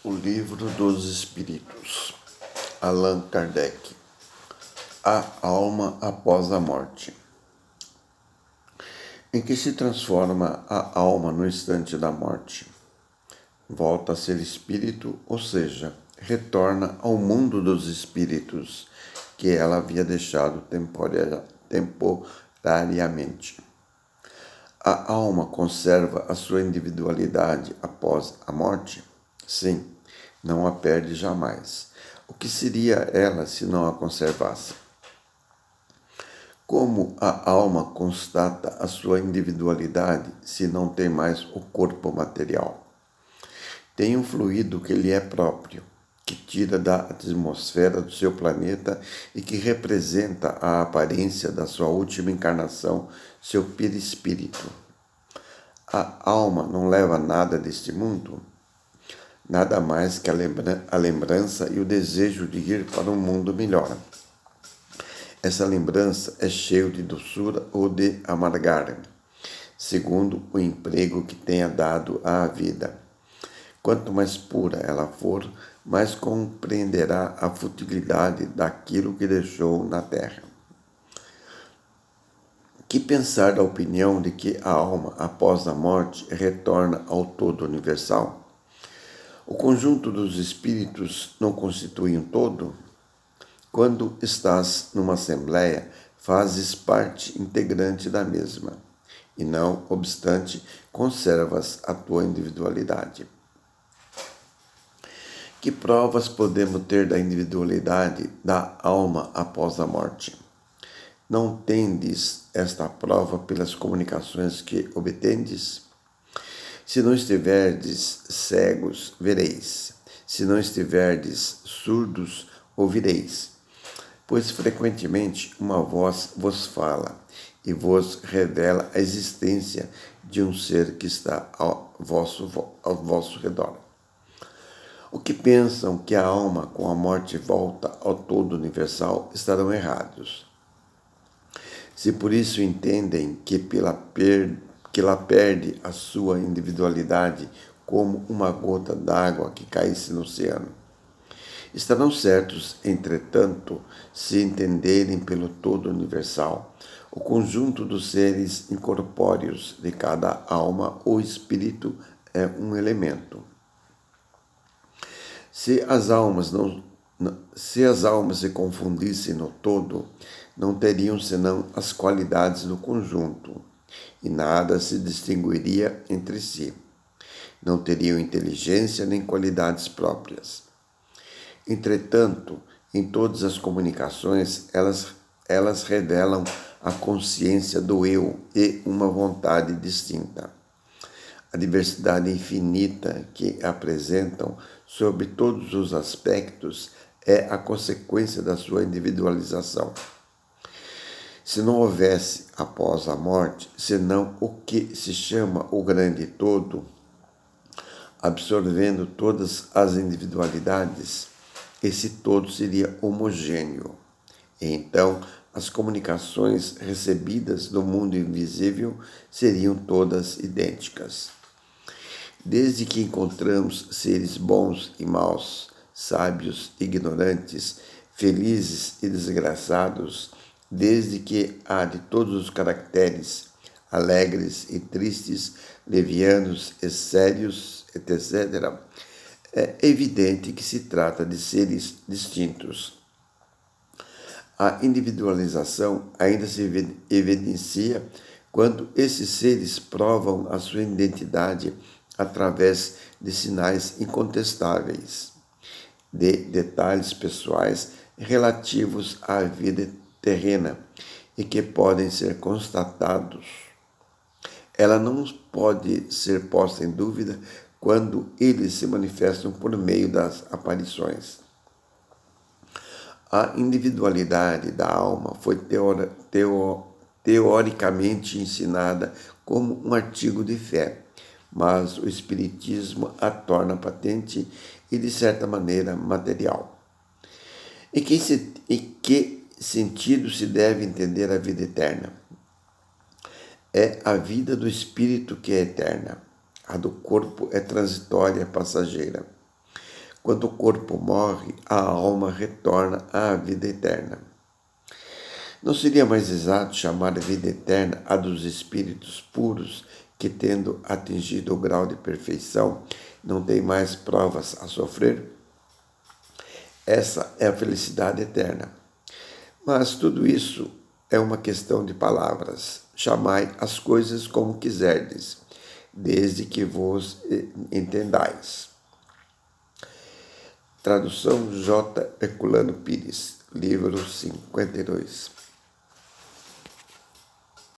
O Livro dos Espíritos, Allan Kardec. A alma após a morte. Em que se transforma a alma no instante da morte? Volta a ser espírito, ou seja, retorna ao mundo dos espíritos que ela havia deixado temporariamente. A alma conserva a sua individualidade após a morte? Sim, não a perde jamais. O que seria ela se não a conservasse? Como a alma constata a sua individualidade se não tem mais o corpo material? Tem um fluido que lhe é próprio, que tira da atmosfera do seu planeta e que representa a aparência da sua última encarnação, seu perispírito. A alma não leva nada deste mundo? Nada mais que a lembrança e o desejo de ir para um mundo melhor. Essa lembrança é cheia de doçura ou de amargar, segundo o emprego que tenha dado à vida. Quanto mais pura ela for, mais compreenderá a futilidade daquilo que deixou na terra. Que pensar da opinião de que a alma, após a morte, retorna ao todo universal? O conjunto dos espíritos não constitui um todo? Quando estás numa assembleia, fazes parte integrante da mesma, e não obstante, conservas a tua individualidade. Que provas podemos ter da individualidade da alma após a morte? Não tendes esta prova pelas comunicações que obtendes? Se não estiverdes cegos, vereis. Se não estiverdes surdos, ouvireis. Pois frequentemente uma voz vos fala e vos revela a existência de um ser que está ao vosso redor. O que pensam que a alma com a morte volta ao todo universal estarão errados. Se por isso entendem que ela perde a sua individualidade como uma gota d'água que caísse no oceano. Estarão certos, entretanto, se entenderem pelo todo universal o conjunto dos seres incorpóreos de cada alma ou espírito é um elemento. Se as almas se confundissem no todo, não teriam senão as qualidades do conjunto, e nada se distinguiria entre si. Não teriam inteligência nem qualidades próprias. Entretanto, em todas as comunicações, elas revelam a consciência do eu e uma vontade distinta. A diversidade infinita que apresentam sobre todos os aspectos é a consequência da sua individualização. Se não houvesse, após a morte, senão o que se chama o grande todo, absorvendo todas as individualidades, esse todo seria homogêneo. E então, as comunicações recebidas do mundo invisível seriam todas idênticas. Desde que encontramos seres bons e maus, sábios e ignorantes, felizes e desgraçados, desde que há de todos os caracteres, alegres e tristes, levianos e sérios, etc., é evidente que se trata de seres distintos. A individualização ainda se evidencia quando esses seres provam a sua identidade através de sinais incontestáveis, de detalhes pessoais relativos à vida terrena e que podem ser constatados. Ela não pode ser posta em dúvida quando eles se manifestam por meio das aparições. A individualidade da alma foi teoricamente ensinada como um artigo de fé, mas o Espiritismo a torna patente e, de certa maneira, material. Em que sentido se deve entender a vida eterna? É a vida do espírito que é eterna. A do corpo é transitória, passageira. Quando o corpo morre, a alma retorna à vida eterna. Não seria mais exato chamar a vida eterna a dos espíritos puros que, tendo atingido o grau de perfeição, não têm mais provas a sofrer? Essa é a felicidade eterna. Mas tudo isso é uma questão de palavras. Chamai as coisas como quiserdes, desde que vos entendais. Tradução J. Herculano Pires, livro 52.